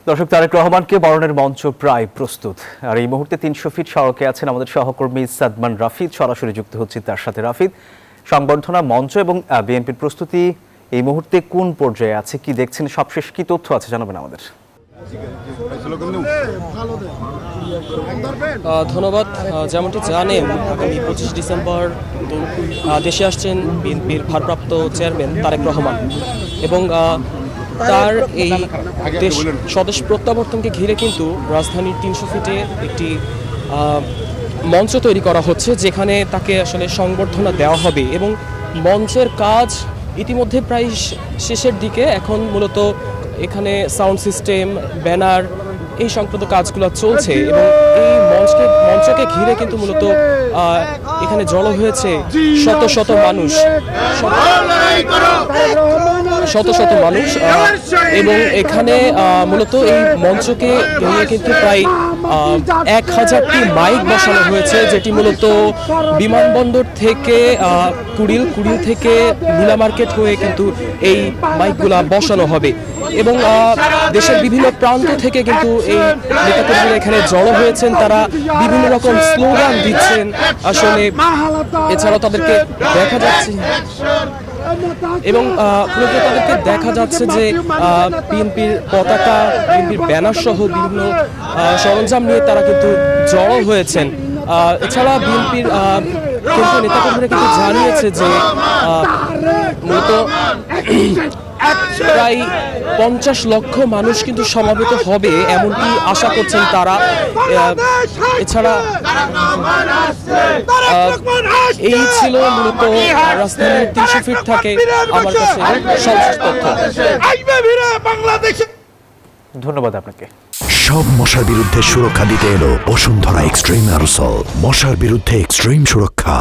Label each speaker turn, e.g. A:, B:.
A: দর্শক, তারেক রহমানকে বরণের মঞ্চ প্রায় প্রস্তুত। আর এই মুহূর্তে ৩০০ ফিট সড়কে আছেন আমাদের সহকর্মী সাদমান রাফিদ। সরাসরি যুক্ত হচ্ছে তার সাথে। রাফিদ, সংবর্ধনা মঞ্চ এবং বিএনপির প্রস্তুতি এই মুহূর্তে কোন পর্যায়ে আছে, কি দেখছেন, সবশেষ কি তথ্য আছে জানাবেন আমাদের।
B: ধন্যবাদ। যেমনটি জানেন, আগামী ২৫ ডিসেম্বর দেশে আসছেন বিএনপির ভারপ্রাপ্ত চেয়ারম্যান তারেক রহমান এবং তার এই দেশ স্বদেশ প্রত্যাবর্তনকে ঘিরে কিন্তু রাজধানীর ৩০০ ফিটে একটি মঞ্চ তৈরি করা হচ্ছে, যেখানে তাকে আসলে সংবর্ধনা দেওয়া হবে এবং মঞ্চের কাজ ইতিমধ্যে প্রায় শেষের দিকে। এখন মূলত এখানে সাউন্ড সিস্টেম, ব্যানার, এই সংক্রান্ত কাজগুলো চলছে এবং এই মঞ্চকে ঘিরে কিন্তু মূলত এখানে জড়ো হয়েছে শত শত মানুষ এবং এখানে মূলত এই মঞ্চকে ঘিরে কিন্তু প্রায় ১,০০০টি মাইক বসানো হয়েছে, যেটি মূলত বিমানবন্দর থেকে কুড়িল থেকে নীলা মার্কেট হয়ে কিন্তু এই মাইকগুলা বসানো হবে এবং দেশের বিভিন্ন প্রান্ত থেকে কিন্তু এই নেতাকর্মীরা এখানে জড়ো হয়েছেন। তারা বিভিন্ন রকম স্লোগান দিচ্ছেন আসলে। এছাড়াও তাদেরকে দেখা যাচ্ছে এবং তাদেরকে দেখা যাচ্ছে যে বিএনপির পতাকা, বিএনপির ব্যানার সহ বিভিন্ন সরঞ্জাম নিয়ে তারা কিন্তু জড়ো হয়েছেন। এছাড়া বিএনপির কিন্তু নেতাকর্মীরা কিন্তু জানিয়েছে যে মূলত প্রায় ৫০ লক্ষ মানুষ কিন্তু সমাবেত হবে এমনটি আশা করছেন তারা। এছাড়া এই ছিল মূলত রাজধানীর ৩০০ ফিট থাকে আমার কাছে সর্বশেষ তথ্য।
A: ধন্যবাদ আপনাকে।
C: সব মশার বিরুদ্ধে সুরক্ষা দিতে এলো বসুন্ধরা এক্সট্রিম অ্যারোসল। মশার বিরুদ্ধে এক্সট্রিম সুরক্ষা।